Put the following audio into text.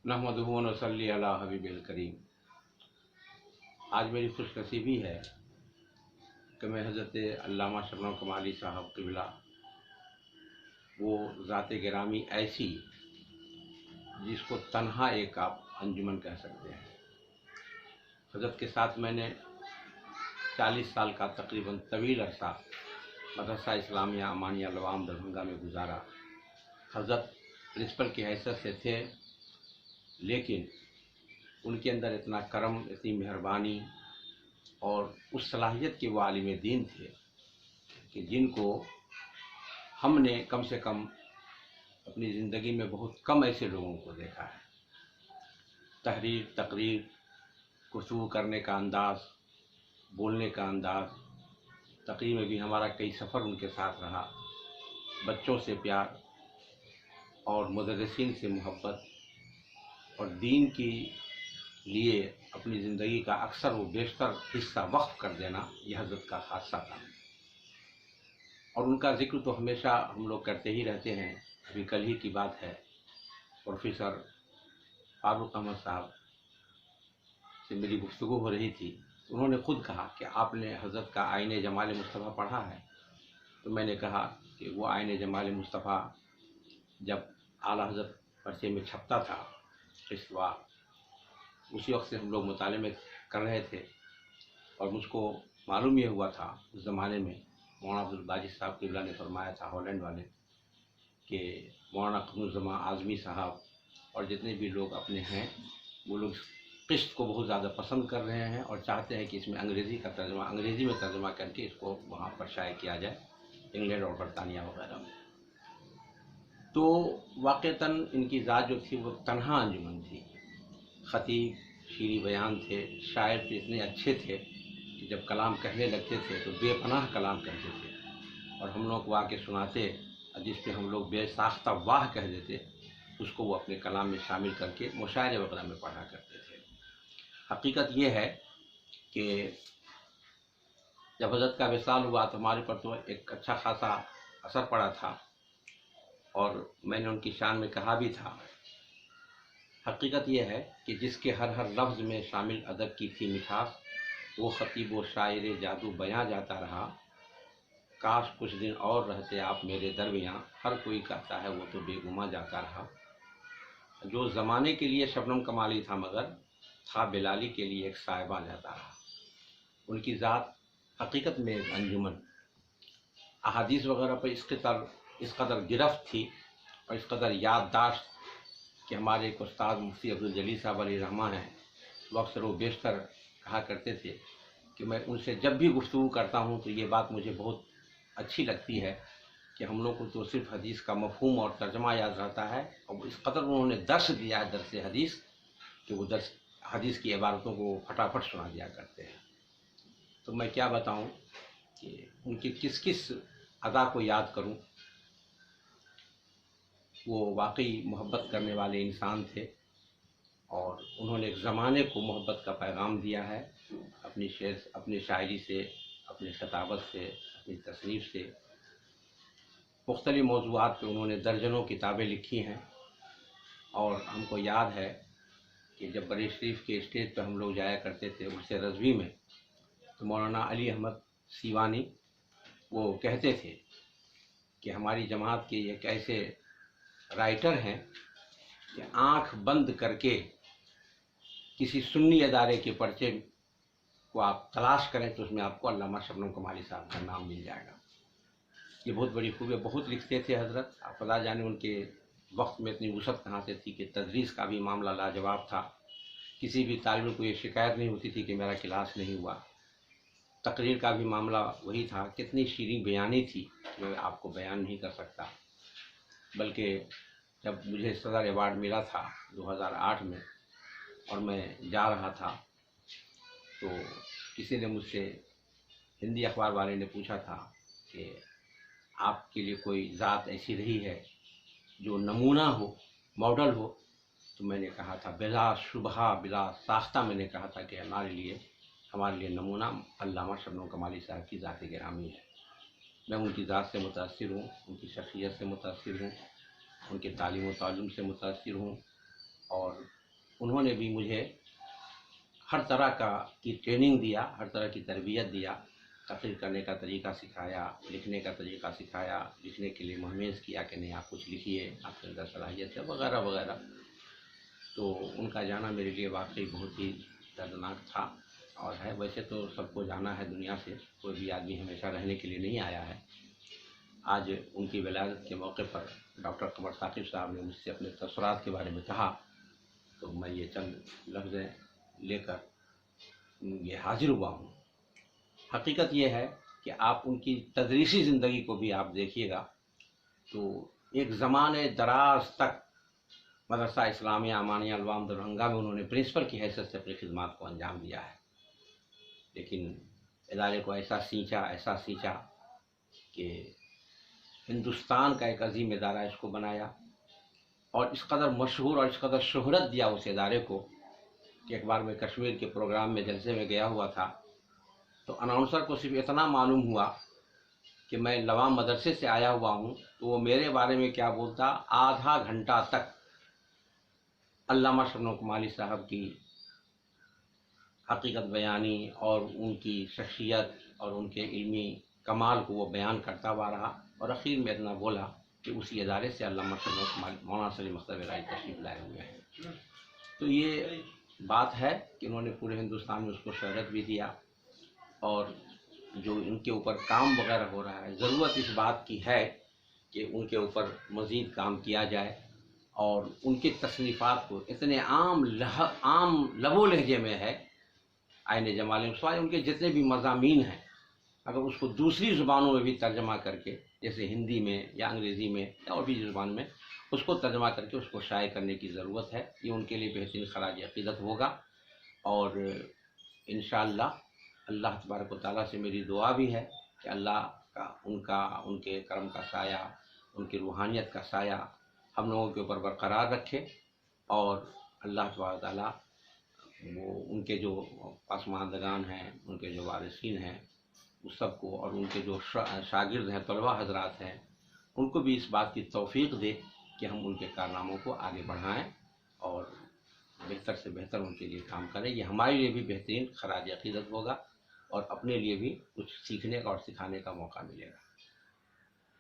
नहमदुहु व नसल्ली अला हबीबिल करीम। आज मेरी खुशनसीबी है कि मैं हज़रत अल्लामा शबनम कमाली साहब क़िबला, वो ज़ात गिरामी ऐसी जिसको तन्हा एक आप अंजुमन कह सकते हैं। हज़रत के साथ मैंने 40 साल का तकरीबन तवील अरसा मदरसा इस्लामिया अमानिया लवाम दरभंगा में गुजारा। हज़रत प्रिंसिपल की हैसियत से थे, लेकिन उनके अंदर इतना करम, इतनी मेहरबानी और उस सलाहियत के वो आलिम दीन थे कि जिनको हमने कम से कम अपनी ज़िंदगी में बहुत कम ऐसे लोगों को देखा है। तहरीर, तकरीर, गुफ्तगू करने का अंदाज़, बोलने का अंदाज़, तकरीर में भी हमारा कई सफ़र उनके साथ रहा। बच्चों से प्यार और मुदर्रिसीन से मोहब्बत और दीन की लिए अपनी ज़िंदगी का अक्सर वो बेशतर हिस्सा वक्फ कर देना, यह हज़रत का खासा था। और उनका ज़िक्र तो हमेशा हम लोग करते ही रहते हैं। अभी कल ही की बात है, प्रोफेसर फारूक अहमद साहब से मेरी गुफ्तगू हो रही थी। उन्होंने ख़ुद कहा कि आपने हज़रत का आईने जमाल मुस्तफ़ा पढ़ा है। तो मैंने कहा कि वो आईने जमाल मुस्तफ़ा जब आला हज़रत पर्चे में छपता था किश्तवाड़, उसी वक्त से हम लोग मुताले में कर रहे थे। और मुझको मालूम ये हुआ था उस ज़माने में मौलाना अब्दुल बाजिद साहब क़िबला ने फरमाया था, हॉलैंड वाले, कि मौलाना क़मरुज़्ज़मान आज़मी साहब और जितने भी लोग अपने हैं वो लोग किश्त को बहुत ज़्यादा पसंद कर रहे हैं और चाहते हैं कि इसमें अंग्रेज़ी में तर्जुमा करके इसको वहाँ पर शाये किया जाए, इंग्लैंड और बरतानिया वगैरह में। तो वाक़तन इनकी ज़ात जो थी वो तन्हा अंजुमन थी। ख़तीब, शीरी बयान थे, शायर तो इतने अच्छे थे कि जब कलाम कहने लगते थे तो बेपनाह कलाम कहते थे और हम लोग को आके सुनाते, जिस पे हम लोग बेसाख्ता वाह कह देते, उसको वो अपने कलाम में शामिल करके मुशायरे वगैरह में पढ़ा करते थे। हकीकत ये है कि जब हज़रत का विसाल हुआ तो हमारे पर तो एक अच्छा खासा असर पड़ा था और मैंने उनकी शान में कहा भी था। हकीकत यह है कि जिसके हर हर लफ्ज़ में शामिल अदब की थी मिठास, वो ख़तीब व शायर जादू बयां जाता रहा। काश कुछ दिन और रहते आप मेरे दरमियाँ, हर कोई कहता है वो तो बेगुमा जाता रहा। जो ज़माने के लिए शबनम कमाली था मगर था बिलाली के लिए एक साहिबा जाता रहा। उनकी ज़ात हकीकत में एक अंजुमन, अहादीस वगैरह पर इस कदर गिरफ्त थी और इस कदर याददाश्त कि हमारे एक उस्ताद मुफ्ती अब्दुल जलील साहब अली रहमा हैं, वो अक्सर वो बेशतर कहा करते थे कि मैं उनसे जब भी गुफ्तगू करता हूँ तो ये बात मुझे बहुत अच्छी लगती है कि हम लोग को तो सिर्फ हदीस का मफ़हूम और तर्जमा याद रहता है और इस कदर उन्होंने दर्स दिया है, दर्स हदीस, कि वो दर्स हदीस की इबारतों को फटाफट सुना दिया करते हैं। तो मैं क्या बताऊँ कि उनकी किस किस अदा को याद करूँ। वो वाकई मोहब्बत करने वाले इंसान थे और उन्होंने एक ज़माने को मोहब्बत का पैगाम दिया है अपनी शायरी से, अपनी खिताबत से, अपनी तसनीफ़ से। मुख्तलिफ़ मौज़ूआत पे उन्होंने दर्जनों किताबें लिखी हैं और हमको याद है कि जब बरेली शरीफ के स्टेज पर हम लोग जाया करते थे उर्से रज़वी में, तो मौलाना अली अहमद सीवानी वो कहते थे कि हमारी जमात के एक ऐसे राइटर हैं कि आँख बंद करके किसी सुन्नी अदारे के पर्चे को आप तलाश करें तो उसमें आपको अल्लामा शबनम कमाली साहब का नाम मिल जाएगा। ये बहुत बड़ी खूबी, बहुत लिखते थे हज़रत। आप खुदा जाने उनके वक्त में इतनी वुसअत कहाँ से थी कि तदरीस का भी मामला लाजवाब था। किसी भी तालिब को ये शिकायत नहीं होती थी कि मेरा क्लास नहीं हुआ। तकरीर का भी मामला वही था। कितनी शीरीं बयानी थी, मैं आपको बयान नहीं कर सकता। बल्कि जब मुझे सदर अवार्ड मिला था 2008 में और मैं जा रहा था तो किसी ने मुझसे, हिंदी अखबार वाले ने पूछा था कि आपके लिए कोई ज़ात ऐसी रही है जो नमूना हो, मॉडल हो। तो मैंने कहा था बिला शुबहा बिला साख्ता, मैंने कहा था कि हमारे लिए नमूना अल्लामा शबनम कमाली साहब की ज़ात गिरामी है। मैं उनकी ज़ात से मुतासिर हूँ, उनकी शख्सियत से मुतासिर हूँ, उनके तालीम व ताल्लुम से मुतासिर हूँ اور انہوں نے بھی مجھے ہر طرح کی ٹریننگ دیا، ہر طرح کی تربیت دیا، تقریر کرنے کا طریقہ سکھایا، لکھنے کا طریقہ سکھایا، لکھنے کے لیے مہمیز کیا کہ نہیں آپ کچھ لکھیے، آپ کے اندر صلاحیت ہے وغیرہ وغیرہ۔ تو ان کا جانا میرے لیے واقعی بہت ہی دردناک تھا اور ہے۔ ویسے تو سب کو جانا ہے دنیا سے، کوئی بھی آدمی ہمیشہ رہنے کے لیے نہیں آیا ہے۔ آج ان کی ولادت کے موقع پر ڈاکٹر قمر ثاقب صاحب نے مجھ سے اپنے تاثرات کے بارے میں کہا، تو میں یہ چند لفظیں لے کر یہ حاضر ہوا ہوں۔ حقیقت یہ ہے کہ آپ ان کی تدریسی زندگی کو بھی آپ دیکھیے گا تو ایک زمانے دراز تک مدرسہ اسلامیہ امانیہ الوام دربھنگہ میں انہوں نے پرنسپل کی حیثیت سے اپنی خدمات کو انجام دیا ہے، لیکن ادارے کو ایسا سینچا کہ ہندوستان کا ایک عظیم ادارہ اس کو بنایا، اور اس قدر مشہور اور اس قدر شہرت دیا اس ادارے کو کہ ایک بار میں کشمیر کے پروگرام میں جلسے میں گیا ہوا تھا، تو اناؤنسر کو صرف اتنا معلوم ہوا کہ میں لوام مدرسے سے آیا ہوا ہوں، تو وہ میرے بارے میں کیا بولتا، آدھا گھنٹہ تک علامہ شبنم کمالی صاحب کی حقیقت بیانی اور ان کی شخصیت اور ان کے علمی کمال کو وہ بیان کرتا ہوا رہا، اور اخیر میں اتنا بولا کہ اسی ادارے سے علامہ شبنم کمالی مولانا سلیم اختر رائی تشریف لائے ہوئے ہیں۔ تو یہ بات ہے کہ انہوں نے پورے ہندوستان میں اس کو شہرت بھی دیا، اور جو ان کے اوپر کام وغیرہ ہو رہا ہے، ضرورت اس بات کی ہے کہ ان کے اوپر مزید کام کیا جائے، اور ان کی تصنیفات کو اتنے عام لب و لہجے میں ہے، آئین جمال سوائے ان کے جتنے بھی مضامین ہیں، اگر اس کو دوسری زبانوں میں بھی ترجمہ کر کے، جیسے ہندی میں یا انگریزی میں یا اور بھی زبان میں اس کو ترجمہ کر کے اس کو شائع کرنے کی ضرورت ہے، یہ ان کے لیے بہترین خراج عقیدت ہوگا۔ اور انشاءاللہ اللہ تبارک و تعالیٰ سے میری دعا بھی ہے کہ اللہ کا ان کے کرم کا سایہ، ان کی روحانیت کا سایہ ہم لوگوں کے اوپر برقرار رکھے، اور اللہ تبارک و تعالیٰ وہ ان کے جو پسماندگان ہیں، ان کے جو وارثین ہیں، اس سب کو، اور ان کے جو شاگرد ہیں، طلباء حضرات ہیں، ان کو بھی اس بات کی توفیق دے کہ ہم ان کے کارناموں کو آگے بڑھائیں اور بہتر سے بہتر ان کے لیے کام کریں۔ یہ ہمارے لیے بھی بہترین خراج عقیدت ہوگا، اور اپنے لیے بھی کچھ سیکھنے کا اور سکھانے کا موقع ملے گا۔